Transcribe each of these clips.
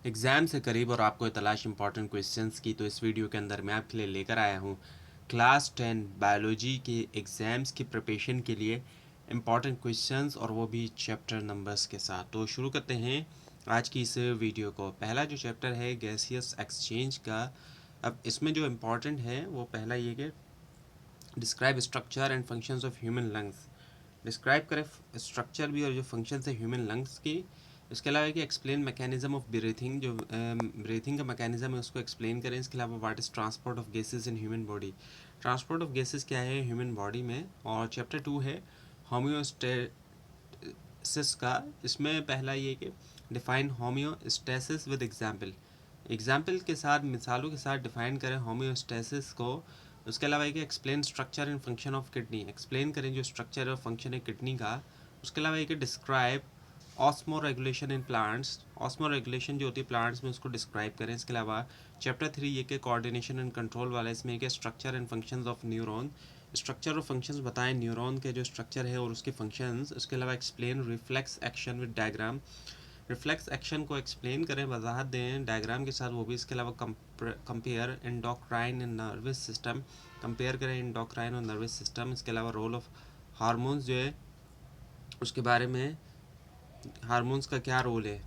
Exam से करीब और आपको तलाश इंपॉर्टेंट क्वेश्चंस की, तो इस वीडियो के अंदर मैं आपके लिए लेकर आया हूँ क्लास 10 बायोलॉजी के एग्ज़ाम्स की प्रिपरेशन के लिए इम्पॉर्टेंट क्वेश्चंस, और वो भी चैप्टर नंबर्स के साथ। तो शुरू करते हैं आज की इस वीडियो को। पहला जो चैप्टर है गैसियस एक्सचेंज का। अब इसमें जो इम्पॉर्टेंट है वो पहला ये कि describe structure and functions of human lungs. Describe करें स्ट्रक्चर भी और जो फंक्शंस है ह्यूमन लंग्स की। इसके अलावा कि एक्सप्लेन मैकेनिज्म ऑफ ब्रीथिंग, जो ब्रीथिंग का मैकेनिज्म है उसको एक्सप्लेन करें। इसके अलावा what is transport of gases in human body. Transport of gases क्या है ह्यूमन बॉडी में। और चैप्टर 2 है होम्योस्टेसिस का। इसमें पहला ये कि define homeostasis with example. Example के साथ, मिसालों के साथ डिफाइन करें होम्योस्टेसिस को। उसके अलावा एक explain structure and function of kidney. Explain करें जो स्ट्रक्चर और फंक्शन है किडनी का। उसके अलावा एक describe osmo regulation in plants. Osmo regulation जो होती है प्लांट्स में, उसको डिस्क्राइब करें। इसके अलावा चैप्टर 3 ये कि कोऑर्डिनेशन एंड कंट्रोल वाला, इसमें एक structure and functions of neuron. Structure और फंक्शंस बताएं न्यूरॉन के जो स्ट्रक्चर है और उसके फंक्शंस। उसके अलावा explain reflex action with diagram. Reflex action को एक्सप्लेन करें, वजाहत दें डायग्राम के साथ, वो भी। इसके अलावा compare endocrine and nervous system. Compare करें एंडोक्राइन और नर्वस सिस्टम। इसके अलावा रोल ऑफ हार्मोन्स जो है उसके बारे में, हार्मोन्स का क्या रोल है।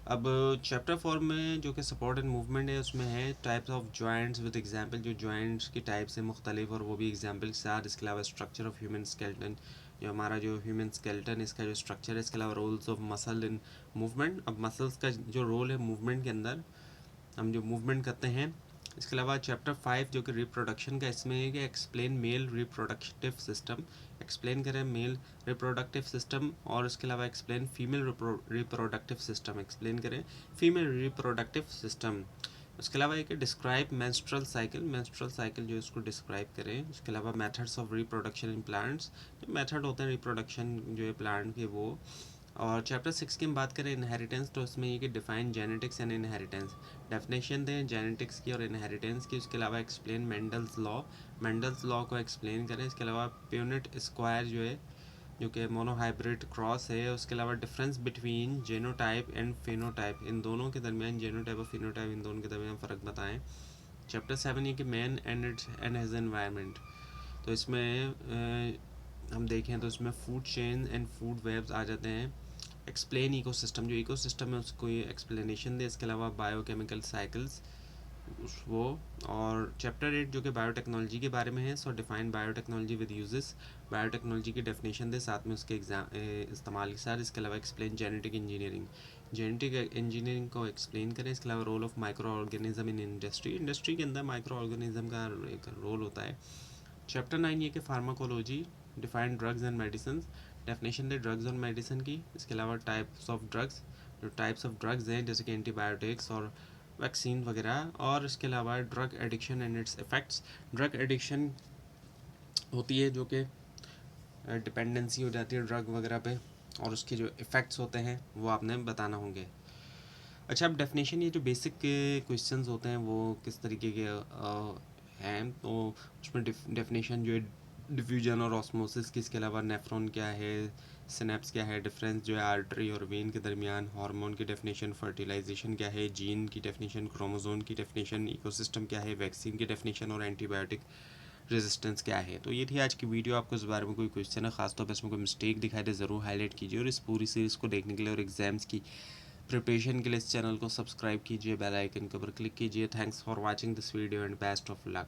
अब चैप्टर 4 में जो कि सपोर्ट एंड मूवमेंट है, उसमें है types of joints with example. जो जॉइंट्स की टाइप्स है मुख्तलिफ, और वो भी एग्जांपल के साथ। इसके अलावा स्ट्रक्चर ऑफ ह्यूमन स्केलेटन, जो हमारा जो ह्यूमन स्केलेटन इसका जो स्ट्रक्चर है। इसके अलावा roles of muscle in movement. अब मसल्स का जो रोल है मूवमेंट के अंदर, हम जो मूवमेंट करते हैं। इसके अलावा चैप्टर 5 जो कि रिप्रोडक्शन का, इसमें है कि explain male reproductive system. Explain करें मेल रिप्रोडक्टिव सिस्टम। और इसके अलावा explain female reproductive system. Explain करें फीमेल रिप्रोडक्टिव सिस्टम। उसके अलावा एक describe menstrual cycle. Menstrual cycle जो इसको डिस्क्राइब करें। उसके अलावा methods of reproduction in plants. Method होते हैं रिप्रोडक्शन जो है प्लांट के, वो। और चैप्टर 6 की हम बात करें इनहेरिटेंस, तो उसमें ये कि define genetics and inheritance. Definition दें जेनेटिक्स की और इनहेरिटेंस की। उसके अलावा explain Mendel's law. Mendel's law को एक्सप्लेन करें। इसके अलावा प्यूनेट स्क्वायर जो है, जो कि मोनोहाइब्रिड क्रॉस है। उसके अलावा difference between genotype and phenotype, इन दोनों के दरमियान, जेनोटाइप और फिनोटाइप, इन दोनों के दरमियान फ़र्क बताएं। चैप्टर 7 ये कि मैन एंड हिज एनवायरनमेंट। तो इसमें हम देखें तो इसमें food chain and food webs आ जाते हैं। एक्सप्लेन इकोसिस्टम, जो इकोसिस्टम है उसको ये एक्सप्लेनेशन दे। इसके अलावा बायोकेमिकल साइकिल्स वो। और चैप्टर 8 जो कि बायोटेक्नोलॉजी के बारे में है। So define biotechnology with uses. Biotechnology की डेफिनेशन दे, साथ में उसके इस्तेमाल के साथ। इसके अलावा explain genetic engineering. Genetic engineering को एक्सप्लेन करें। इसके अलावा role of micro organism in industry. Industry के अंदर माइक्रो ऑर्गेनिज्म का एक रोल होता है। चैप्टर 9 ये कि pharmacology, define drugs and medicine. Definition they drugs और मेडिसिन की। इसके अलावा टाइप्स ऑफ ड्रग्स, जो टाइप्स ऑफ ड्रग्स हैं जैसे कि एंटीबायोटिक्स और वैक्सीन वगैरह। और इसके अलावा drug addiction and it's effects. Drug addiction होती है जो कि डिपेंडेंसी हो जाती है ड्रग वगैरह पे, और उसके जो इफ़ेक्ट्स होते हैं वो आपने बताना होंगे। अच्छा, अब डेफिनेशन, ये जो बेसिक के क्वेश्चंस होते हैं वो किस तरीके के हैं, तो उसमें डेफिनेशन जो है डिफ्यूजन और ऑस्मोसिस की। इसके अलावा नेफ्रॉन क्या है, सिनेप्स क्या है, डिफरेंस जो है आर्टरी और वेन के दरमियान, हार्मोन की डेफिनेशन, फर्टिलाइजेशन क्या है, जीन की डेफिनेशन, क्रोमोजोम की डेफिनेशन, इकोसिस्टम क्या है, वैक्सीन की डेफिनेशन, और एंटीबायोटिक रेजिस्टेंस क्या है। तो ये थी आज की वीडियो। आपको इस बारे में कोई क्वेश्चन है, खासतौर पर इसमें कोई मिस्टेक दिखाई दे, ज़रूर हाईलाइट कीजिए। और इस पूरी सीरीज़ को देखने के लिए और एग्जाम्स की प्रिपरेशन के लिए इस चैनल को सब्सक्राइब कीजिए, बेल आइकन के ऊपर क्लिक कीजिए। Thanks for watching this video and best of luck.